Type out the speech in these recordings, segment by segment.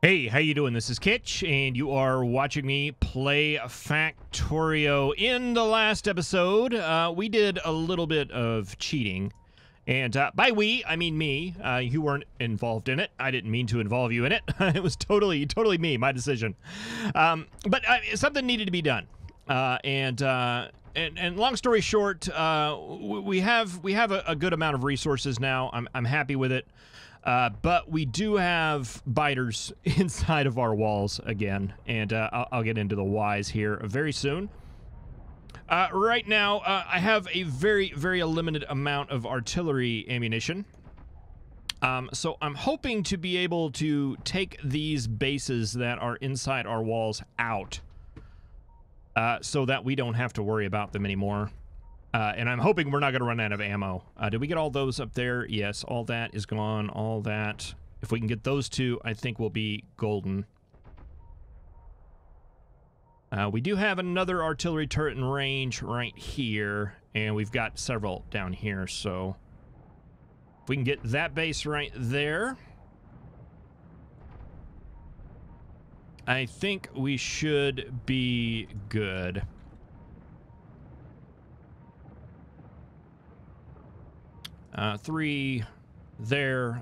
Hey, how you doing? This is Kitch, and you are watching me play Factorio. In the last episode, we did a little bit of cheating, and by we, I mean me. You weren't involved in it. I didn't mean to involve you in it. It was totally me, my decision. But something needed to be done, and long story short, we have a good amount of resources now. I'm happy with it. But we do have biters inside of our walls again, and I'll get into the whys here very soon. Right now, I have a very limited amount of artillery ammunition. So I'm hoping to be able to take these bases that are inside our walls out, so that we don't have to worry about them anymore. And I'm hoping we're not going to run out of ammo. Did we get all those up there? Yes, all that is gone. All that. If we can get those two, I think we'll be golden. We do have another artillery turret in range right here, and we've got several down here, so if we can get that base right there, I think we should be good. Three, there,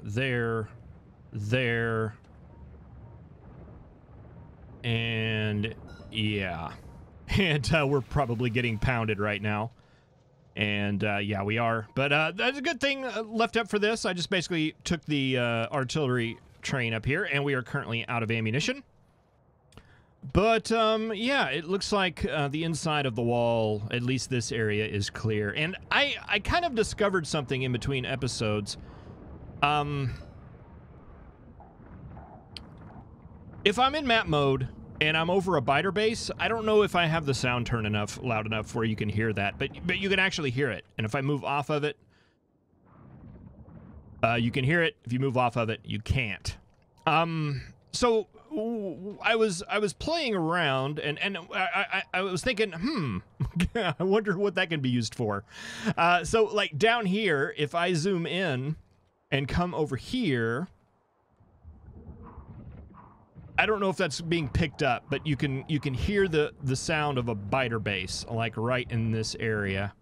and yeah. And we're probably getting pounded right now. And yeah, we are. But that's a good thing left up for this. I just basically took the artillery train up here, and we are currently out of ammunition. But, yeah, it looks like the inside of the wall, at least this area, is clear. And I kind of discovered something in between episodes. If I'm in map mode and I'm over a biter base, I don't know if I have the sound turned loud enough where you can hear that. But you can actually hear it. And if I move off of it, you can hear it. If you move off of it, you can't. So I was playing around, and I was thinking, I wonder what that can be used for. So like down here, if I zoom in and come over here, I don't know if that's being picked up, but you can hear the sound of a biter base like right in this area.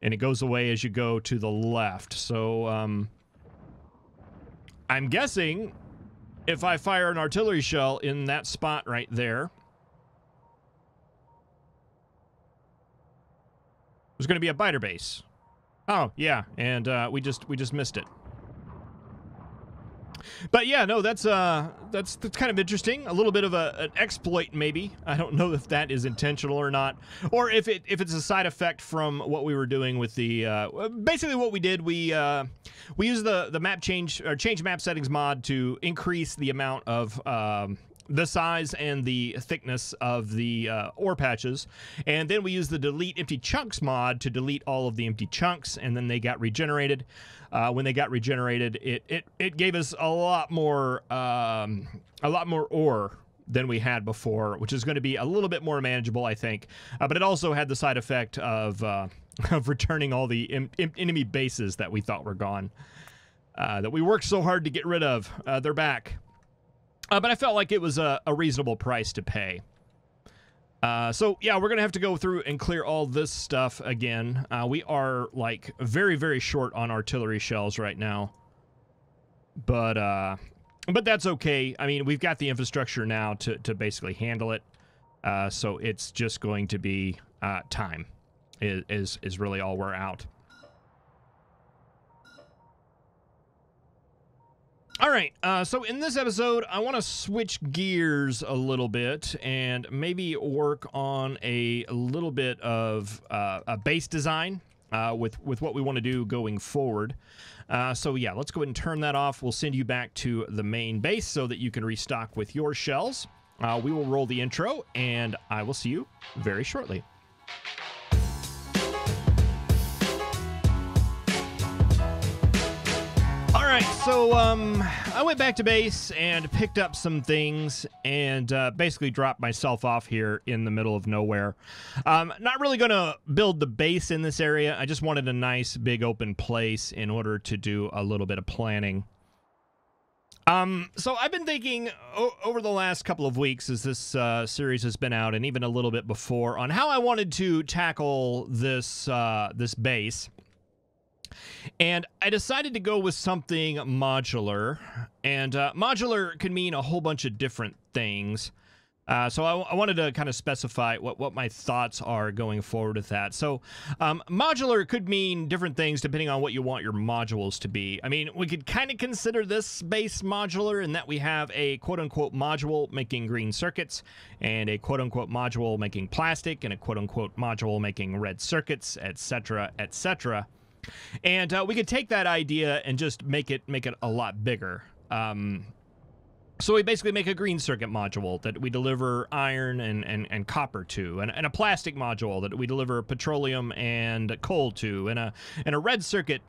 And it goes away as you go to the left. So I'm guessing if I fire an artillery shell in that spot right there, there's going to be a biter base. Oh, yeah, and we just missed it. But yeah, no, that's kind of interesting. A little bit of an exploit, maybe. I don't know if that is intentional or not, or if it's a side effect from what we were doing with the. Basically, what we did, we used the map change map settings mod to increase the amount of the size and the thickness of the ore patches, and then we used the delete empty chunks mod to delete all of the empty chunks, and then they got regenerated. When they got regenerated, it gave us a lot more ore than we had before, which is going to be a little bit more manageable, I think. But it also had the side effect of returning all the enemy bases that we thought were gone, that we worked so hard to get rid of. They're back. But I felt like it was a reasonable price to pay. So, yeah, we're going to have to go through and clear all this stuff again. We are, like, very short on artillery shells right now. But that's okay. I mean, we've got the infrastructure now to basically handle it. So it's just going to be time is really all we're out. All right, so in this episode, I want to switch gears a little bit and maybe work on a little bit of a base design with what we want to do going forward. So yeah, let's go ahead and turn that off. We'll send you back to the main base so that you can restock with your shells. We will roll the intro, and I will see you very shortly. Alright, so I went back to base and picked up some things and basically dropped myself off here in the middle of nowhere. Not really going to build the base in this area. I just wanted a nice big open place in order to do a little bit of planning. So I've been thinking over the last couple of weeks as this series has been out, and even a little bit before, on how I wanted to tackle this this base. And I decided to go with something modular, and modular can mean a whole bunch of different things. So I wanted to kind of specify what my thoughts are going forward with that. So modular could mean different things depending on what you want your modules to be. I mean, we could kind of consider this base modular in that we have a quote-unquote module making green circuits, and a quote-unquote module making plastic, and a quote-unquote module making red circuits, etc., etc. And we could take that idea and just make it a lot bigger. So we basically make a green circuit module that we deliver iron and copper to, and a plastic module that we deliver petroleum and coal to, and a red circuit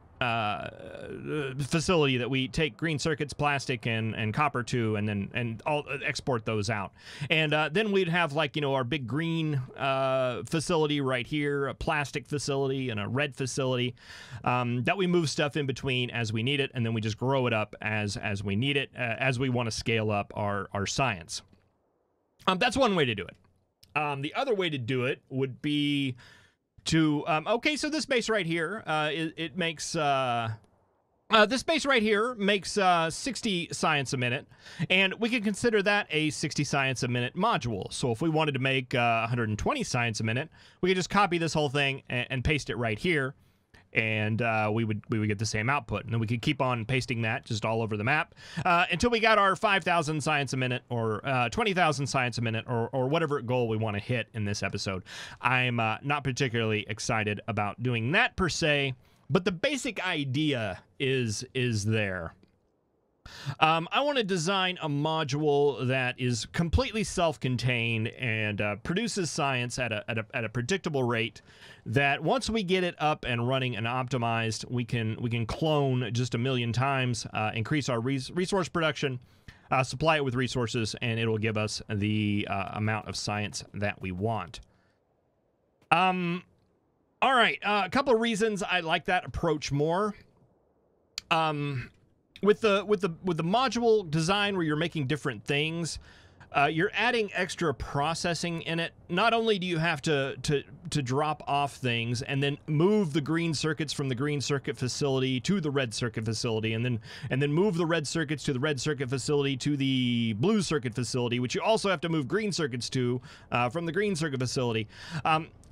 facility that we take green circuits, plastic, and copper to, and then all export those out. And then we'd have, like, you know, our big green facility right here, a plastic facility, and a red facility that we move stuff in between as we need it, and then we just grow it up as we need it, as we want to scale up our science. That's one way to do it. The other way to do it would be to okay, so this base right here, it makes this base right here makes 60 science a minute, and we can consider that a 60 science a minute module. So if we wanted to make 120 science a minute, we could just copy this whole thing and paste it right here, and we would get the same output, and then we could keep on pasting that just all over the map until we got our 5,000 science a minute, or 20,000 science a minute, or whatever goal we want to hit in this episode. I'm not particularly excited about doing that per se, but the basic idea is there. I want to design a module that is completely self-contained and produces science at a predictable rate, that once we get it up and running and optimized, we can clone just a million times, increase our resource production, supply it with resources, and it'll give us the amount of science that we want. All right, a couple of reasons I like that approach more. With the module design where you're making different things, you're adding extra processing in it. Not only do you have to drop off things and then move the green circuits from the green circuit facility to the red circuit facility, and then move the red circuits to the red circuit facility to the blue circuit facility, which you also have to move green circuits to from the green circuit facility.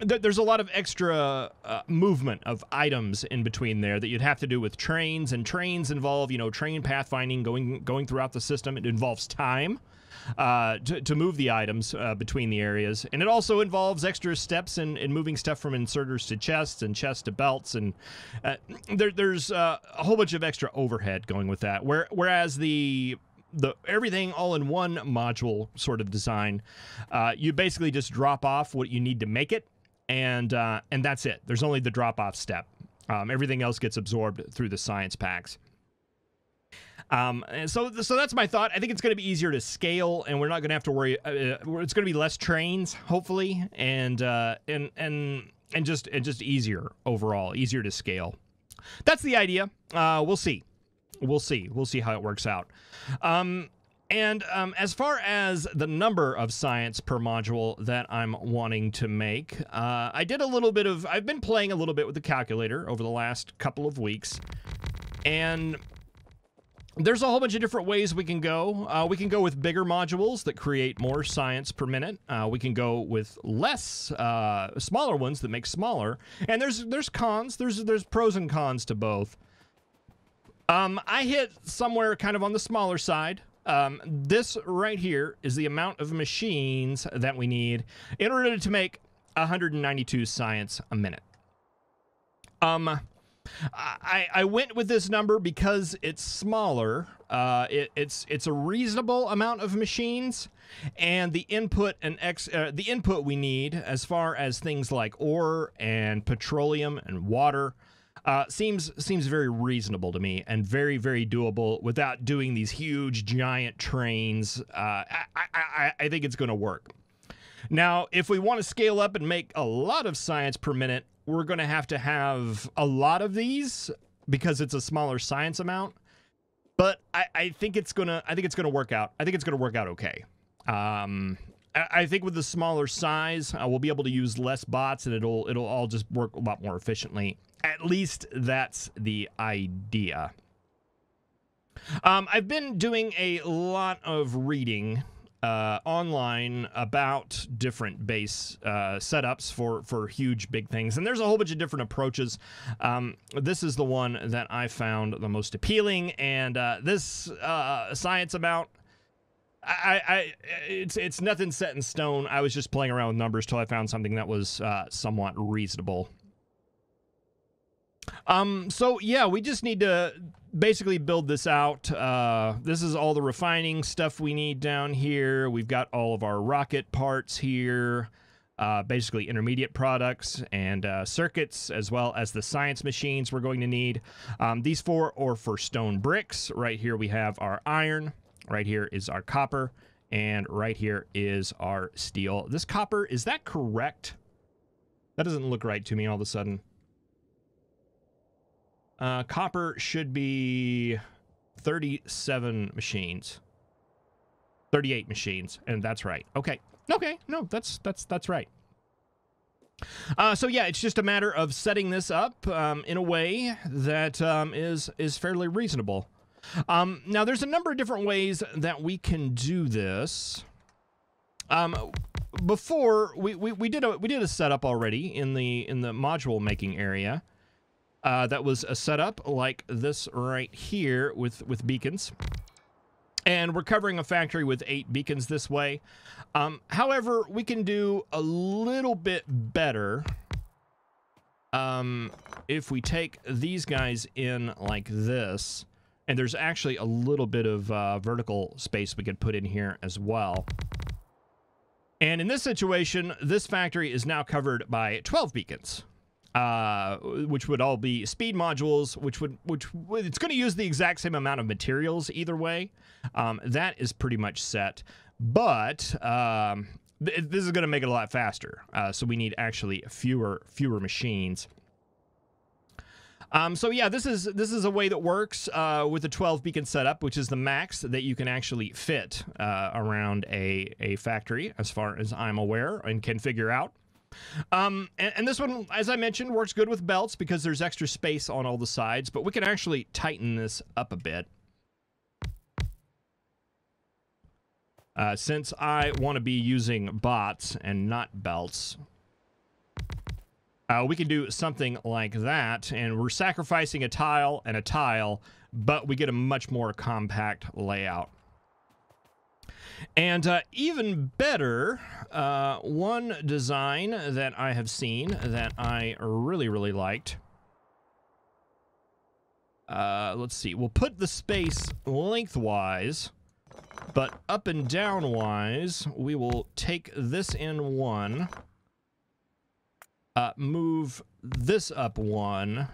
There's a lot of extra movement of items in between there that you'd have to do with trains, and trains involve, you know, train pathfinding, going throughout the system. It involves time to move the items between the areas, and it also involves extra steps in moving stuff from inserters to chests, and chests to belts, and there's a whole bunch of extra overhead going with that. Whereas the everything all in one module sort of design, you basically just drop off what you need to make it, and that's it. There's only the drop off step. Everything else gets absorbed through the science packs. And so that's my thought. I think it's going to be easier to scale, and we're not going to have to worry. It's going to be less trains, hopefully, and just easier overall, easier to scale. That's the idea. We'll see. We'll see how it works out. As far as the number of science per module that I'm wanting to make, I've been playing a little bit with the calculator over the last couple of weeks, and there's a whole bunch of different ways we can go. We can go with bigger modules that create more science per minute. We can go with less, smaller ones that make smaller. And there's cons. There's pros and cons to both. I hit somewhere kind of on the smaller side. This right here is the amount of machines that we need in order to make 192 science a minute. I went with this number because it's smaller. It's a reasonable amount of machines, and the input we need as far as things like ore and petroleum and water seems very reasonable to me, and very, very doable without doing these huge giant trains. I think it's going to work. Now, if we want to scale up and make a lot of science per minute, we're going to have a lot of these because it's a smaller science amount. But I think it's gonna work out. I think it's gonna work out okay. I think with the smaller size, we'll be able to use less bots, and it'll all just work a lot more efficiently. At least that's the idea. I've been doing a lot of reading online about different base setups for huge big things, and there's a whole bunch of different approaches. This is the one that I found the most appealing, and this science amount, it's nothing set in stone. I was just playing around with numbers till I found something that was somewhat reasonable. So yeah, we just need to basically build this out. This is all the refining stuff we need down here. We've got all of our rocket parts here, basically intermediate products and circuits, as well as the science machines we're going to need. These four are for stone bricks. Right here we have our iron. Right here is our copper. And right here is our steel. This copper, is that correct? That doesn't look right to me all of a sudden. Copper should be 37 machines. 38 machines, and that's right. Okay. Okay, no, that's right. So yeah, it's just a matter of setting this up in a way that is fairly reasonable. Now there's a number of different ways that we can do this. Before we did a setup already in the module making area. That was a setup like this right here with beacons. And we're covering a factory with 8 beacons this way. However, we can do a little bit better if we take these guys in like this. And there's actually a little bit of vertical space we could put in here as well. And in this situation, this factory is now covered by 12 beacons. Which would all be speed modules, which it's going to use the exact same amount of materials either way. That is pretty much set, but this is going to make it a lot faster. So we need actually fewer machines. So yeah, this is a way that works with the 12 beacon setup, which is the max that you can actually fit around a factory, as far as I'm aware and can figure out. And this one, as I mentioned, works good with belts because there's extra space on all the sides, but we can actually tighten this up a bit. Since I want to be using bots and not belts, we can do something like that, and we're sacrificing a tile and a tile, but we get a much more compact layout. And even better, one design that I have seen that I really liked. Let's see. We'll put the space lengthwise, but up and down wise, we will take this in one, move this up one,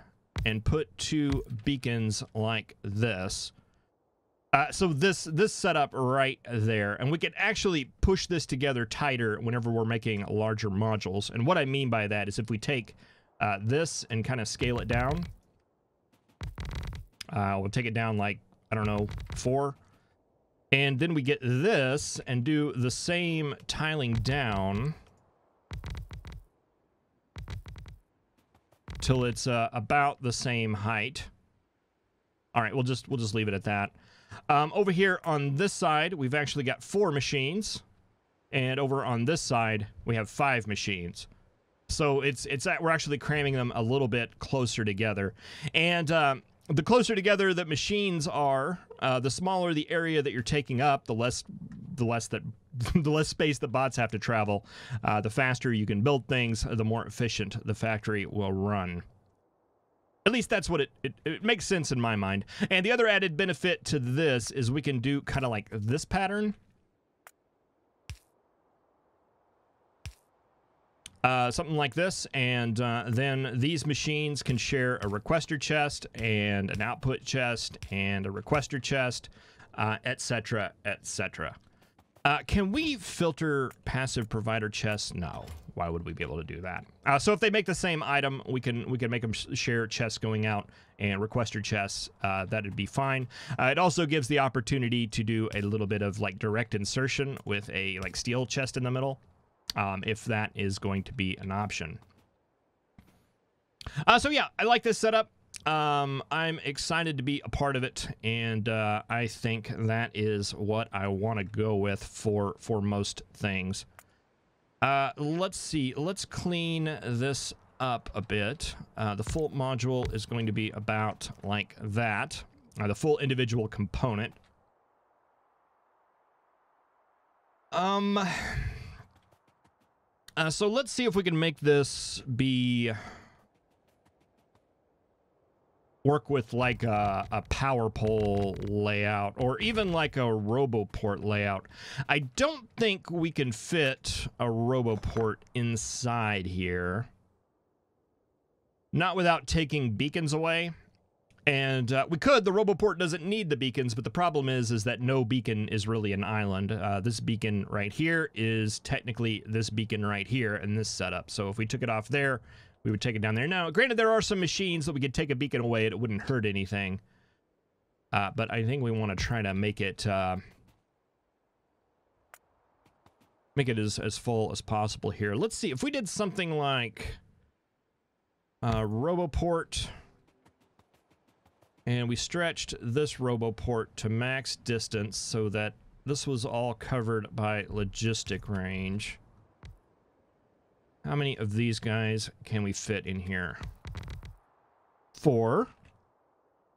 and put 2 beacons like this. So this setup right there, and we can actually push this together tighter whenever we're making larger modules. And what I mean by that is if we take this and kind of scale it down, we'll take it down like, I don't know, 4. And then we get this and do the same tiling down till it's about the same height. All right, we'll just leave it at that. Over here on this side, we've actually got 4 machines, and over on this side, we have 5 machines. So we're actually cramming them a little bit closer together. And the closer together that machines are, the smaller the area that you're taking up, the less space the bots have to travel. The faster you can build things, the more efficient the factory will run. At least that's what it makes sense in my mind. And the other added benefit to this is we can do kind of like this pattern. Something like this, and then these machines can share a requester chest and an output chest and a requester chest, etc., etc. Can we filter passive provider chests? No. Why would we be able to do that? So if they make the same item, we can make them share chests going out and requester chests. That'd be fine. It also gives the opportunity to do a little bit of like direct insertion with a like steel chest in the middle, if that is going to be an option. So yeah, I like this setup. I'm excited to be a part of it, and I think that is what I want to go with for most things. Let's see. Let's clean this up a bit. The full module is going to be about like that. The full individual component. So let's see if we can make this be... work with like a power pole layout or even like a roboport layout. I don't think we can fit a roboport inside here. Not without taking beacons away. And we could. The roboport doesn't need the beacons, but the problem is that no beacon is really an island. This beacon right here is technically this beacon right here in this setup. So if we took it off there, we would take it down there. Now, granted, there are some machines that we could take a beacon away and it wouldn't hurt anything. But I think we want to try to make it as full as possible here. Let's see. If we did something like Roboport, and we stretched this Roboport to max distance so that this was all covered by logistic range. How many of these guys can we fit in here? 4.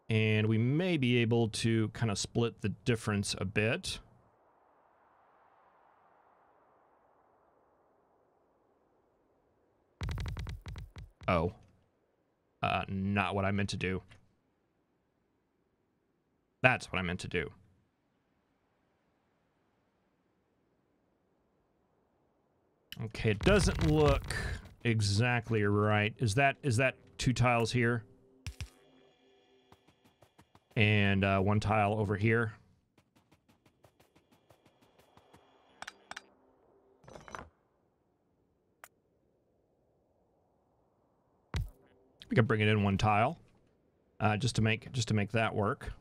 And we may be able to kind of split the difference a bit. Oh. Not what I meant to do. That's what I meant to do. Okay, it doesn't look exactly right. Is that 2 tiles here? And 1 tile over here? We can bring it in 1 tile, just to make that work.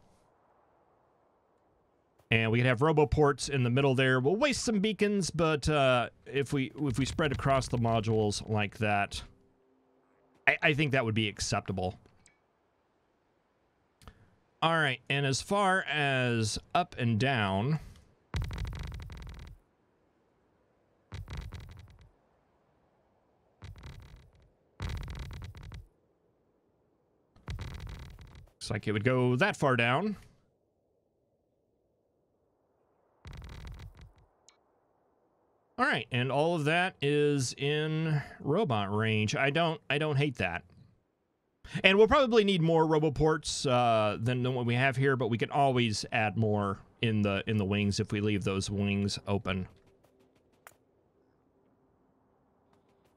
And we can have roboports in the middle there. We'll waste some beacons, but if we spread across the modules like that, I think that would be acceptable. All right, and as far as up and down, looks like it would go that far down. All right, and all of that is in robot range. I don't hate that. And we'll probably need more roboports than what we have here, but we can always add more in the wings if we leave those wings open.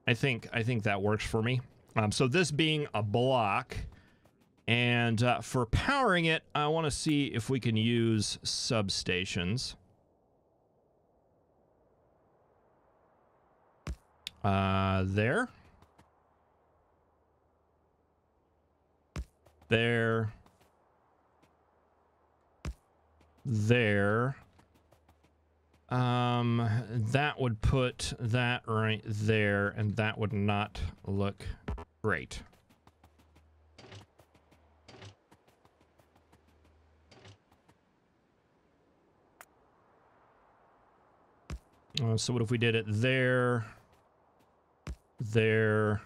I think that works for me. So this being a block, and for powering it, I want to see if we can use substations. There. There. There. That would put that right there, and that would not look great. So what if we did it there? There,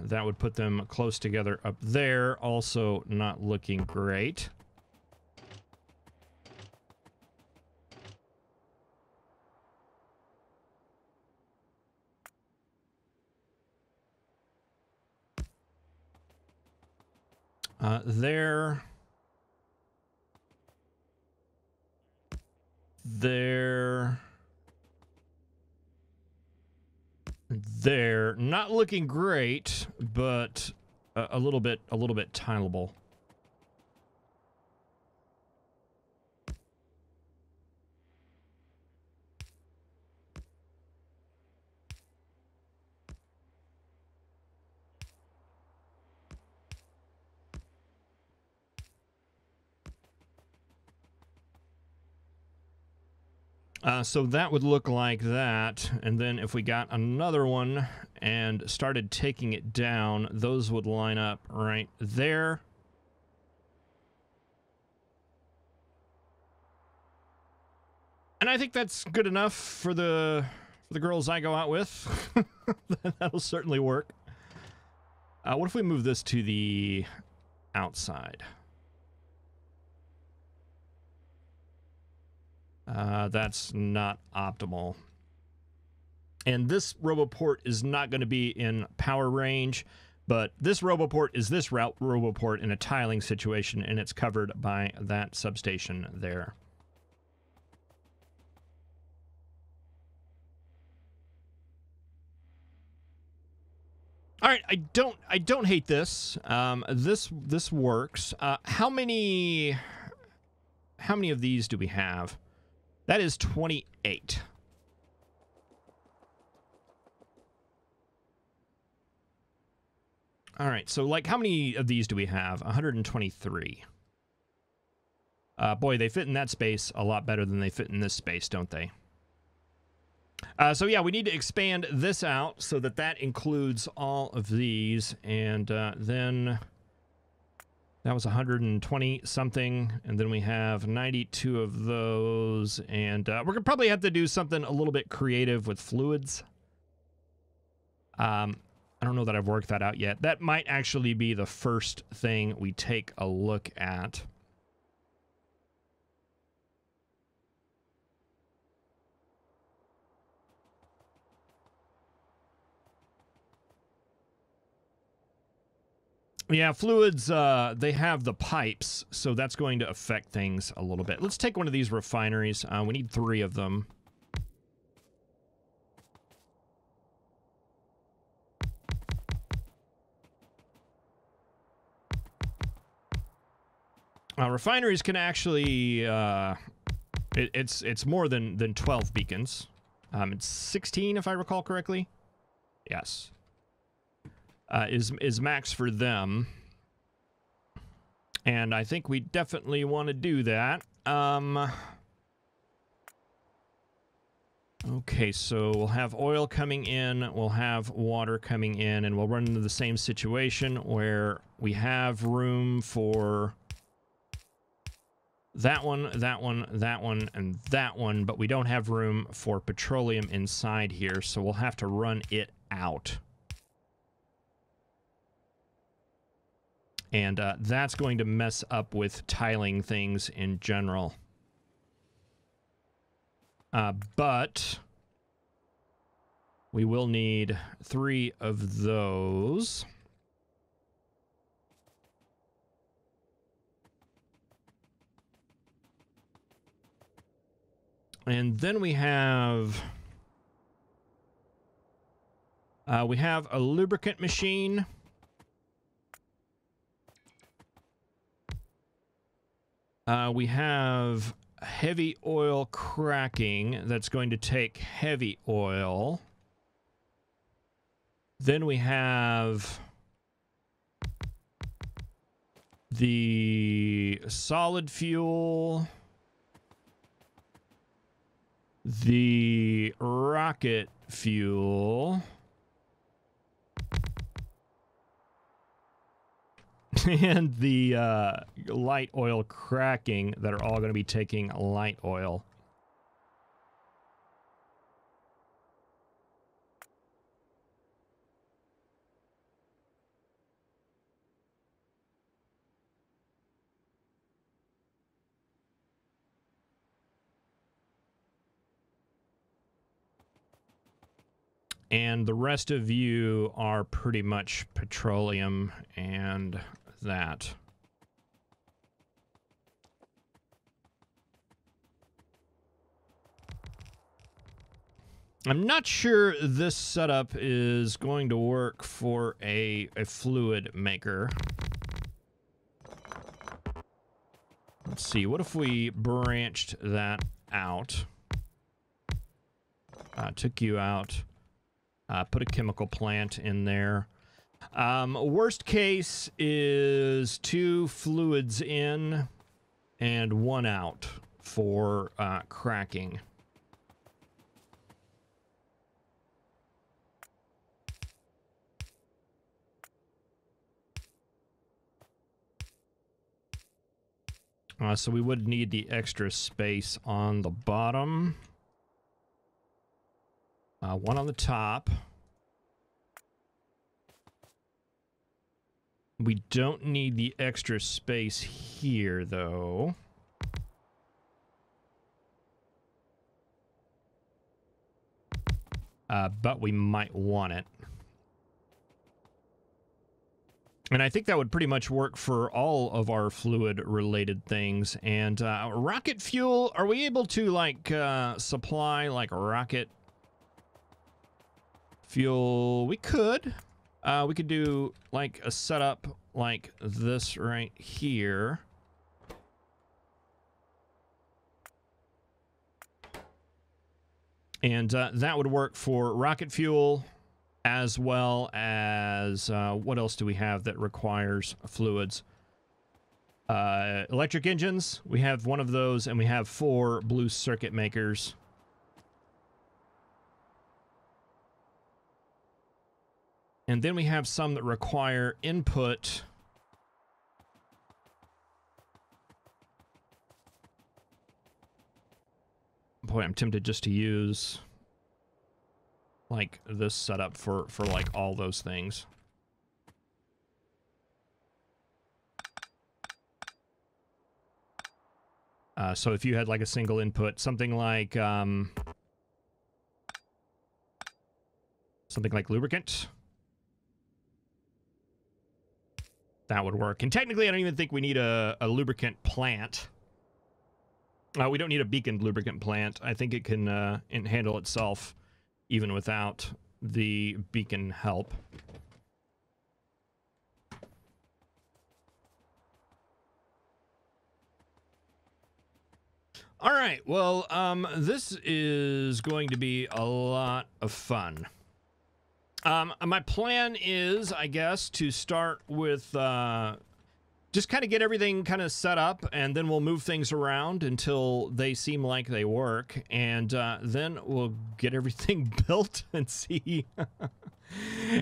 that would put them close together up there, also not looking great. There, not looking great, but a little bit tileable. So that would look like that. And then if we got another one and started taking it down, those would line up right there. And I think that's good enough for the girls I go out with. That'll certainly work. What if we move this to the outside? That's not optimal. And this roboport is not going to be in power range, but this roboport is this roboport in a tiling situation, and it's covered by that substation there. All right, I don't hate this. This works. How many of these do we have? That is 28. All right, so like how many of these do we have? 123. Boy, they fit in that space a lot better than they fit in this space, don't they? So yeah, we need to expand this out so that that includes all of these, and then that was 120 something, and then we have 92 of those, and we're gonna probably have to do something a little bit creative with fluids. I don't know that I've worked that out yet. That might actually be the first thing we take a look at. Yeah, fluids, they have the pipes, so that's going to affect things a little bit. Let's take one of these refineries. We need 3 of them. Refineries can actually, it's more than 12 beacons. It's 16, if I recall correctly. Yes. Is max for them, and I think we definitely want to do that. Okay, so we'll have oil coming in, we'll have water coming in, and we'll run into the same situation where we have room for that one, that one, that one, and that one, but we don't have room for petroleum inside here, so we'll have to run it out. And that's going to mess up with tiling things in general. But we will need 3 of those. And then we have a lubricant machine. We have heavy oil cracking that's going to take heavy oil. Then we have the solid fuel, the rocket fuel, and the light oil cracking that are all going to be taking light oil. And the rest of you are pretty much petroleum and that. I'm not sure this setup is going to work for a fluid maker. Let's see, what if we branched that out? Took you out. Put a chemical plant in there. Worst case is 2 fluids in and 1 out for cracking. So we would need the extra space on the bottom. One on the top. We don't need the extra space here, though. But we might want it. And I think that would pretty much work for all of our fluid-related things. And rocket fuel, are we able to, like, supply, like, rocket fuel? We could. We could do, like, a setup like this right here. And that would work for rocket fuel, as well as, what else do we have that requires fluids? Electric engines, we have one of those, and we have 4 blue circuit makers. And then we have some that require input. Boy, I'm tempted just to use like this setup for like all those things. So if you had like a single input, something like lubricant, that would work. And technically, I don't even think we need a lubricant plant. We don't need a beaconed lubricant plant. I think it can handle itself even without the beacon help. All right, well, this is going to be a lot of fun. My plan is, I guess, to start with just kind of get everything kind of set up, and then we'll move things around until they seem like they work, and then we'll get everything built and see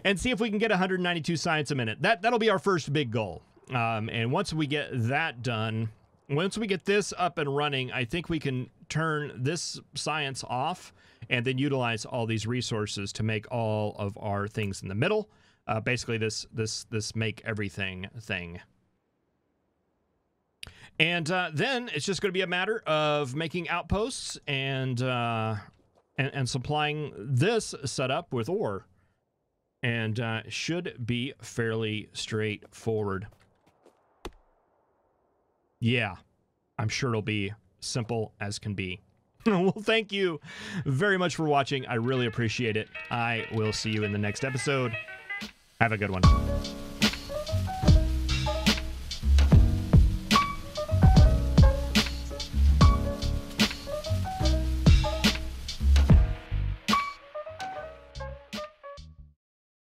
and see if we can get 192 science a minute. That'll be our first big goal. And once we get that done, once we get this up and running, I think we can turn this science off and then utilize all these resources to make all of our things in the middle. Basically, this make everything thing. And then it's just going to be a matter of making outposts and supplying this setup with ore, and should be fairly straightforward. Yeah, I'm sure it'll be simple as can be. Well, thank you very much for watching. I really appreciate it. I will see you in the next episode. Have a good one.